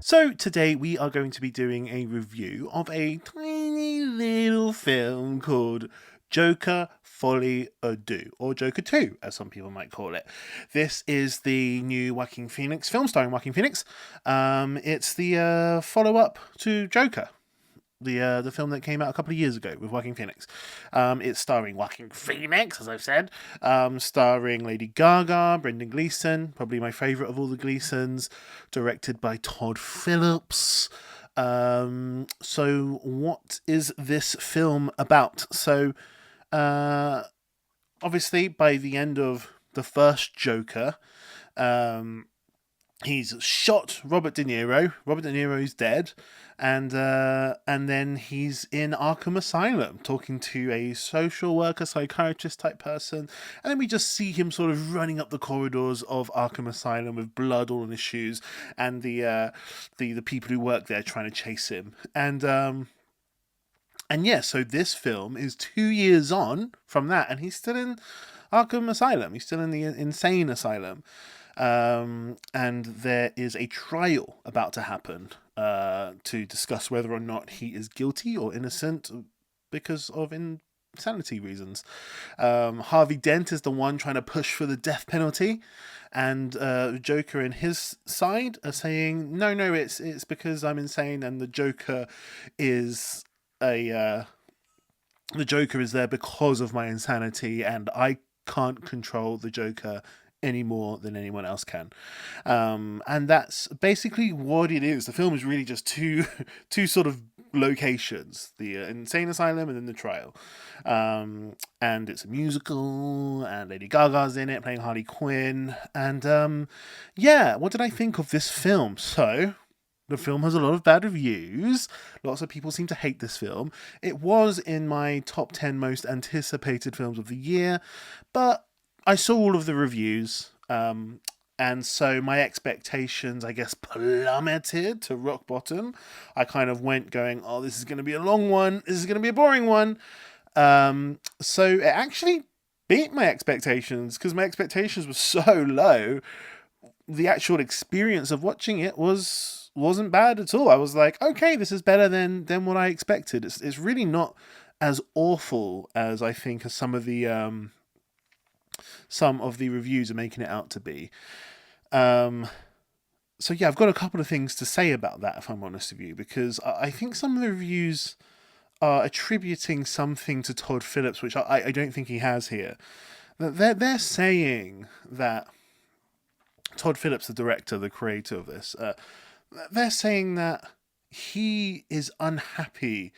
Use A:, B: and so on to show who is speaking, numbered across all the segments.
A: So today we are going to be doing a review of a tiny little film called Joker Folie à Deux, or Joker 2, as some people might call it. This is the new Joaquin Phoenix film starring Joaquin Phoenix. It's the follow-up to Joker, the film that came out a couple of years ago with Joaquin Phoenix. It's starring Joaquin Phoenix, as I've said, starring Lady Gaga, Brendan Gleeson, probably my favourite of all the Gleesons, directed by Todd Phillips. So what is this film about? So, obviously, by the end of the first Joker, he's shot Robert De Niro. Robert De Niro's dead, and then he's in Arkham Asylum talking to a social worker, psychiatrist type person, and then we just see him sort of running up the corridors of Arkham Asylum with blood all on his shoes, and the people who work there trying to chase him, and yeah, so this film is 2 years on from that, and he's still in Arkham Asylum. He's still in the insane asylum. And there is a trial about to happen to discuss whether or not he is guilty or innocent because of insanity reasons. Harvey Dent is the one trying to push for the death penalty, and Joker and his side are saying no, it's because I'm insane, and the Joker is the Joker is there because of my insanity, and I can't control the Joker any more than anyone else can. And that's basically what it is. The film is really just two sort of locations, the insane asylum and then the trial. And it's a musical, and Lady Gaga's in it playing Harley Quinn. And yeah, what did I think of this film? So the film has a lot of bad reviews. Lots of people seem to hate this film. It was in my top 10 most anticipated films of the year, but I saw all of the reviews, and so my expectations, I guess, plummeted to rock bottom. I kind of went going, oh, this is going to be a long one. This is going to be a boring one. So it actually beat my expectations, because my expectations were so low. The actual experience of watching it wasn't bad at all. I was like, okay, this is better than what I expected. It's really not as awful as I think as some of the reviews are making it out to be. So yeah, I've got a couple of things to say about that, if I'm honest with you, because I think some of the reviews are attributing something to Todd Phillips, which I don't think he has here. They're saying that Todd Phillips, the director, the creator of this, they're saying that he is unhappy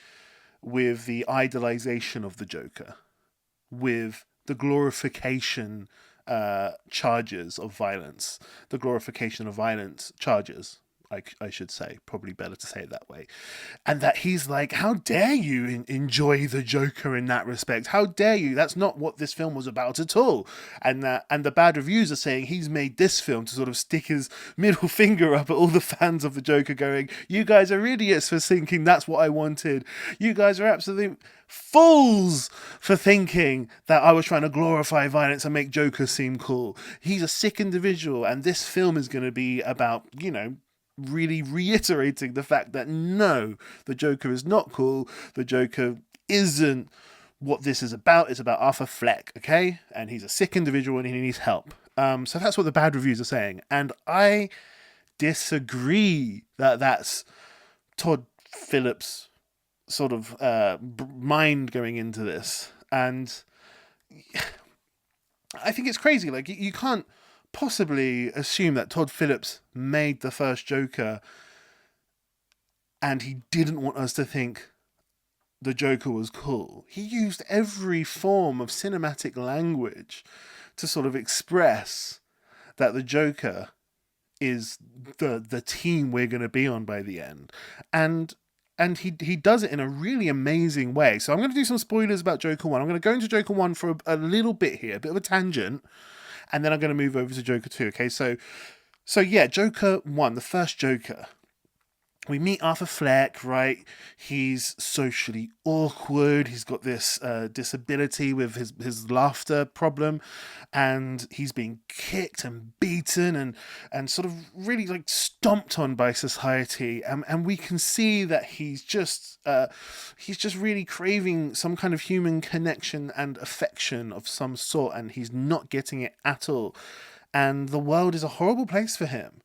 A: with the idolization of the Joker, with the glorification charges of violence, the glorification of violence charges, I should say, probably better to say it that way. And that he's like, how dare you enjoy the Joker in that respect? How dare you? That's not what this film was about at all. And the bad reviews are saying he's made this film to sort of stick his middle finger up at all the fans of the Joker, going, you guys are idiots for thinking that's what I wanted. You guys are absolute fools for thinking that I was trying to glorify violence and make Joker seem cool. He's a sick individual, and this film is going to be about, really reiterating the fact that no, the Joker is not cool. The Joker isn't what this is about. It's about Arthur Fleck, okay? And he's a sick individual and he needs help. So that's what the bad reviews are saying. And I disagree that that's Todd Phillips' sort of mind going into this. And I think it's crazy. Like, you can't possibly assume that Todd Phillips made the first Joker and he didn't want us to think the Joker was cool. He used every form of cinematic language to sort of express that the Joker is the team we're going to be on by the end. And he does it in a really amazing way. So I'm going to do some spoilers about Joker 1. I'm going to go into Joker 1 for a little bit here, a bit of a tangent, and then I'm going to move over to Joker 2, okay? So yeah, Joker 1, the first Joker. we meet Arthur Fleck, right? He's socially awkward. He's got this disability with his laughter problem, and he's being kicked and beaten and sort of really like stomped on by society. And we can see that he's just really craving some kind of human connection and affection of some sort, and he's not getting it at all. And the world is a horrible place for him,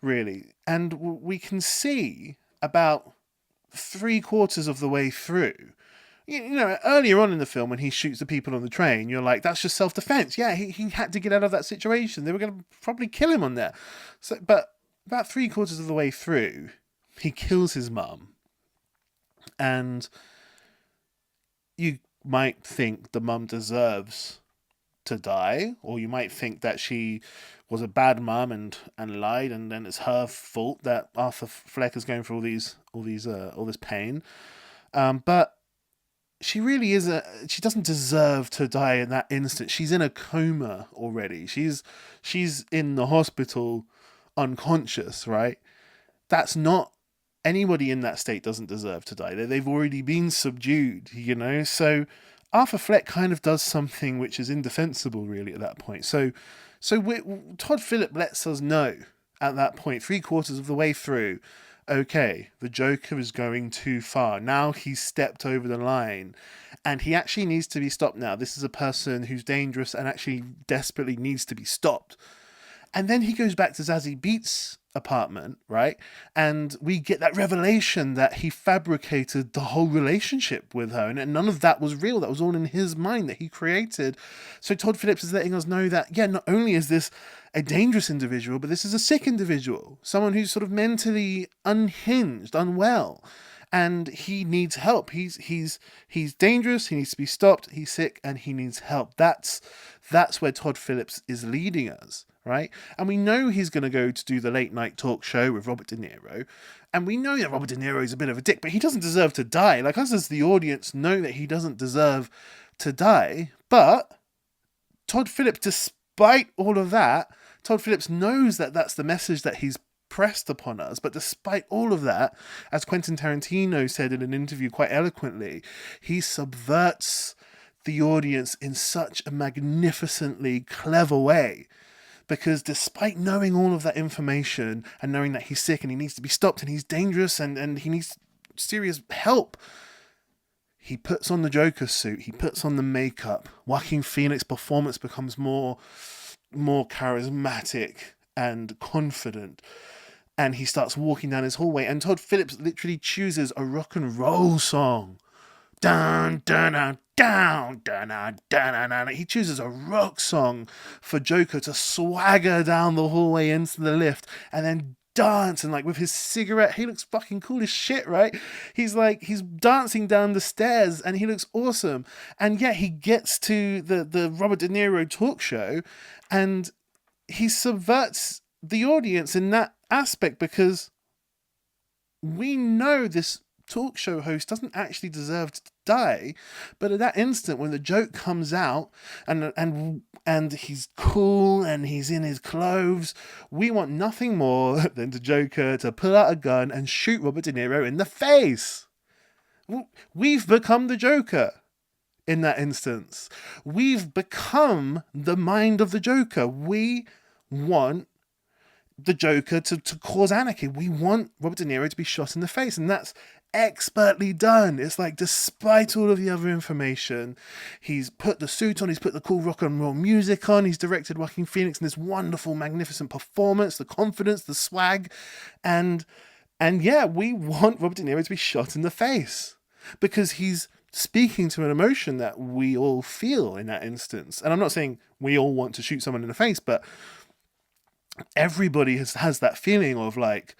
A: really. And we can see about three quarters of the way through. You know, earlier on in the film when he shoots the people on the train, you're like, that's just self-defense. Yeah, he had to get out of that situation. They were going to probably kill him on there. So, but about three quarters of the way through, he kills his mum. And you might think the mum deserves to die, or you might think that she was a bad mum and lied, and then it's her fault that Arthur Fleck is going through all this pain. But she really is she doesn't deserve to die in that instant. She's in a coma already. She's in the hospital unconscious, right? That's not anybody in that state doesn't deserve to die. They've already been subdued, you know? So Arthur Fleck kind of does something which is indefensible, really, at that point. So Todd Phillips lets us know at that point, three quarters of the way through, okay, the Joker is going too far. Now he's stepped over the line, and he actually needs to be stopped now. This is a person who's dangerous and actually desperately needs to be stopped. And then he goes back to Zazie Beetz' apartment, right? And we get that revelation that he fabricated the whole relationship with her, and none of that was real. That was all in his mind that he created. So Todd Phillips is letting us know that, yeah, not only is this a dangerous individual, but this is a sick individual, someone who's sort of mentally unhinged, unwell, and he needs help. He's dangerous. He needs to be stopped. He's sick, and he needs help. That's where Todd Phillips is leading us, right? And we know he's going to go to do the late night talk show with Robert De Niro, and we know that Robert De Niro is a bit of a dick, but he doesn't deserve to die. Like, us as the audience know that he doesn't deserve to die, but Todd Phillips, despite all of that, Todd Phillips knows that that's the message that he's pressed upon us. But despite all of that, as Quentin Tarantino said in an interview quite eloquently, he subverts the audience in such a magnificently clever way. Because despite knowing all of that information and knowing that he's sick and he needs to be stopped and he's dangerous and he needs serious help, he puts on the Joker suit, he puts on the makeup. Joaquin Phoenix's performance becomes more charismatic and confident. And he starts walking down his hallway, and Todd Phillips literally chooses a rock and roll song. Dun, dun, dun, down, dun, dun, dun, dun. He chooses a rock song for Joker to swagger down the hallway into the lift and then dance, and like with his cigarette, he looks fucking cool as shit, right? He's dancing down the stairs and he looks awesome. And yet he gets to the Robert De Niro talk show and he subverts the audience in that aspect, because we know this talk show host doesn't actually deserve to die, but at that instant when the joke comes out and he's cool and he's in his clothes, we want nothing more than the Joker to pull out a gun and shoot Robert De Niro in the face. We've become the Joker in that instance. We've become the mind of the Joker. We want the Joker to cause anarchy. We want Robert De Niro to be shot in the face, and that's expertly done. It's like, despite all of the other information, he's put the suit on, he's put the cool rock and roll music on, he's directed Joaquin Phoenix in this wonderful, magnificent performance, the confidence, the swag, and yeah, we want Robert De Niro to be shot in the face because he's speaking to an emotion that we all feel in that instance. And I'm not saying we all want to shoot someone in the face, but everybody has that feeling of like,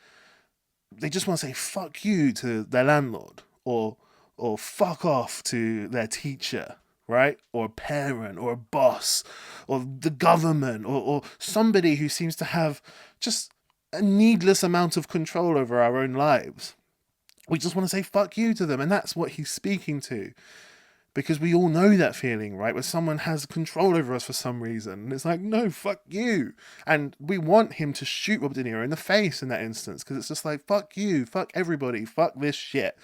A: they just want to say fuck you to their landlord, or fuck off to their teacher, right? Or a parent, or a boss, or the government, or somebody who seems to have just a needless amount of control over our own lives. We just want to say fuck you to them, and that's what he's speaking to. Because we all know that feeling, right? Where someone has control over us for some reason. And it's like, no, fuck you. And we want him to shoot Robert De Niro in the face in that instance. Because it's just like, fuck you, fuck everybody, fuck this shit.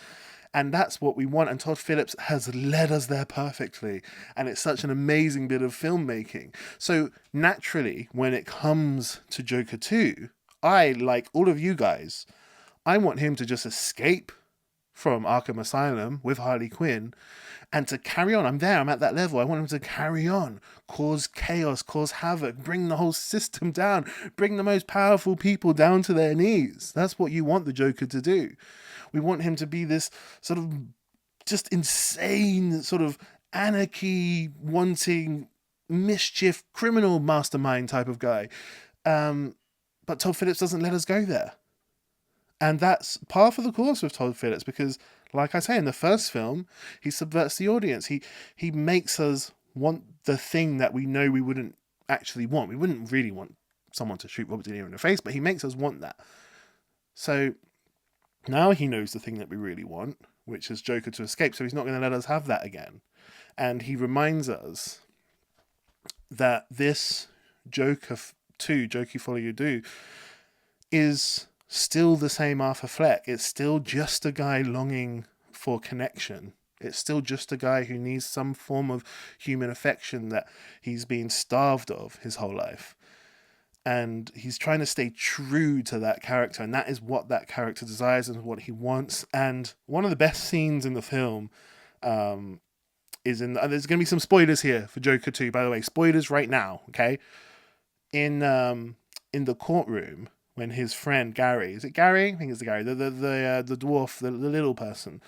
A: And that's what we want. And Todd Phillips has led us there perfectly. And it's such an amazing bit of filmmaking. So naturally, when it comes to Joker 2, I, like all of you guys, I want him to just escape from Arkham Asylum with Harley Quinn and to carry on. I'm there, I'm at that level. I want him to carry on, cause chaos, cause havoc, bring the whole system down, bring the most powerful people down to their knees. That's what you want the Joker to do. We want him to be this sort of just insane, sort of anarchy wanting, mischief, criminal mastermind type of guy. But Todd Phillips doesn't let us go there. And that's par for the course with Todd Phillips because, like I say, in the first film, he subverts the audience. He makes us want the thing that we know we wouldn't actually want. We wouldn't really want someone to shoot Robert De Niro in the face, but he makes us want that. So now he knows the thing that we really want, which is Joker to escape, so he's not going to let us have that again. And he reminds us that this Joker 2, Joker Follow You Do, is still the same Arthur Fleck. It's still just a guy longing for connection. It's still just a guy who needs some form of human affection that he's been starved of his whole life. And he's trying to stay true to that character, and that is what that character desires and what he wants. And one of the best scenes in the film is in... there's going to be some spoilers here for Joker 2, by the way. Spoilers right now, okay? In the courtroom, when his friend Gary, is it Gary? I think it's the Gary, the dwarf, the little person,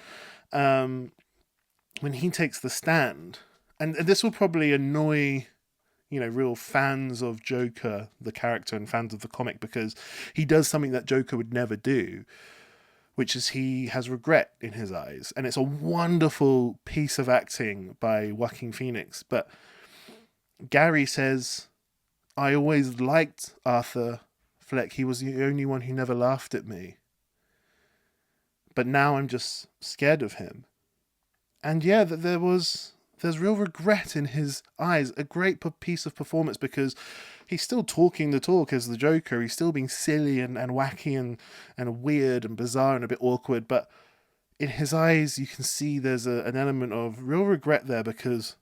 A: when he takes the stand, and this will probably annoy, real fans of Joker, the character, and fans of the comic, because he does something that Joker would never do, which is he has regret in his eyes, and it's a wonderful piece of acting by Joaquin Phoenix. But Gary says, "I always liked Arthur Fleck. He was the only one who never laughed at me. But now I'm just scared of him." And yeah, there's real regret in his eyes. A great piece of performance, because he's still talking the talk as the Joker. He's still being silly and wacky and weird and bizarre and a bit awkward. But in his eyes, you can see there's an element of real regret there, because,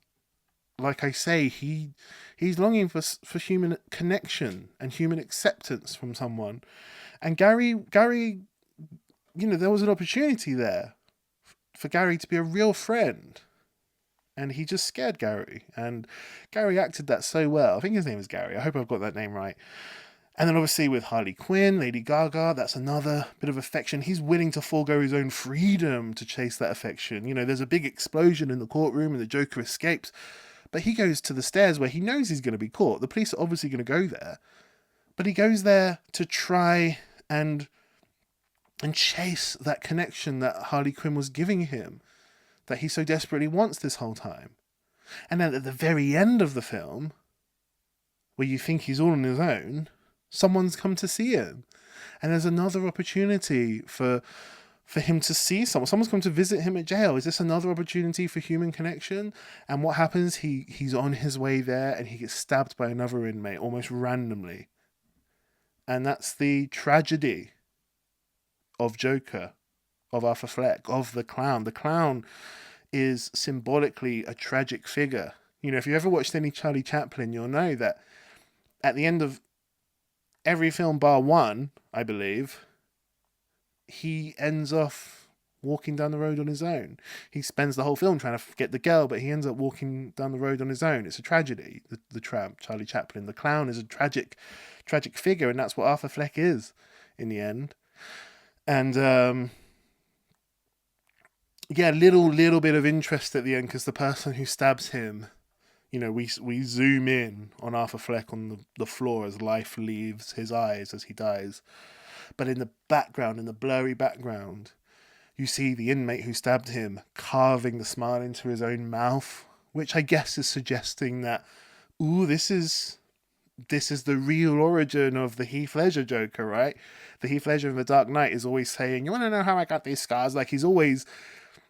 A: like I say, he's longing for human connection and human acceptance from someone. And Gary, there was an opportunity there for Gary to be a real friend. And he just scared Gary. And Gary acted that so well. I think his name is Gary. I hope I've got that name right. And then obviously with Harley Quinn, Lady Gaga, that's another bit of affection. He's willing to forego his own freedom to chase that affection. There's a big explosion in the courtroom and the Joker escapes. But he goes to the stairs where he knows he's going to be caught. The police are obviously going to go there. But he goes there to try and chase that connection that Harley Quinn was giving him, that he so desperately wants this whole time. And then at the very end of the film, where you think he's all on his own, someone's come to see him. And there's another opportunity for him to see someone. Someone's come to visit him at jail. Is this another opportunity for human connection? And what happens? He's on his way there and he gets stabbed by another inmate almost randomly. And that's the tragedy of Joker, of Arthur Fleck, of the clown. The clown is symbolically a tragic figure. If you ever watched any Charlie Chaplin, you'll know that at the end of every film bar one, I believe, he ends off walking down the road on his own. He spends the whole film trying to get the girl, but he ends up walking down the road on his own. It's a tragedy. The tramp, Charlie Chaplin. The clown is a tragic figure, and that's what Arthur Fleck is in the end. And little bit of interest at the end, because the person who stabs him, we zoom in on Arthur Fleck on the floor as life leaves his eyes as he dies. But in the background, in the blurry background, you see the inmate who stabbed him carving the smile into his own mouth, which I guess is suggesting that, this is the real origin of the Heath Ledger Joker, right? The Heath Ledger in The Dark Knight is always saying, "You want to know how I got these scars?" Like, he's always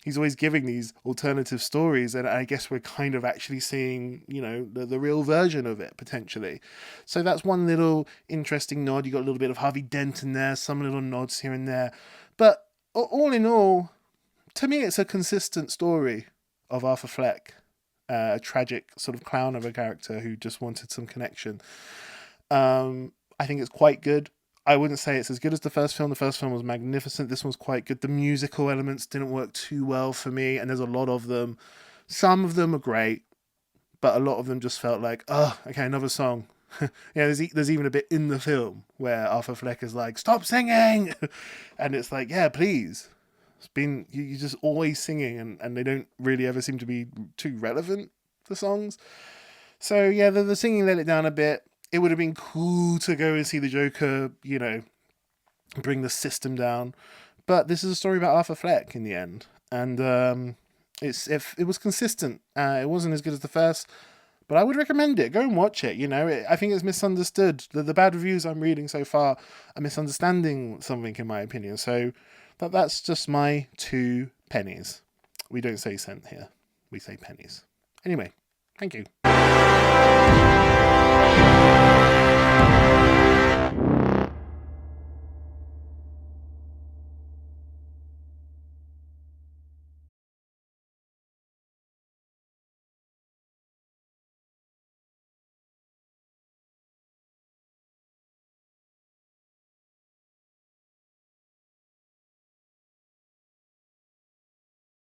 A: he's always giving these alternative stories, and I guess we're kind of actually seeing, you know, the real version of it potentially. So that's one little interesting nod. You got a little bit of Harvey Dent in there, some little nods here and there, but all in all, to me, it's a consistent story of Arthur Fleck, a tragic sort of clown of a character who just wanted some connection. I think it's quite good. I wouldn't say it's as good as the first film. The first film was magnificent. This one's quite good. The musical elements didn't work too well for me, and there's a lot of them. Some of them are great, but a lot of them just felt like, oh, okay, another song. Yeah, there's even a bit in the film where Arthur Fleck is like, stop singing! And it's like, yeah, please. It's been, you're just always singing, and they don't really ever seem to be too relevant, the songs. So yeah, the singing let it down a bit. It would have been cool to go and see the Joker, you know, bring the system down. But this is a story about Arthur Fleck in the end. And it was consistent. It wasn't as good as the first, but I would recommend it. Go and watch it. You know, I think it's misunderstood. The bad reviews I'm reading so far are misunderstanding something, in my opinion. So that's just my 2 pennies. We don't say cent here. We say pennies. Anyway, thank you.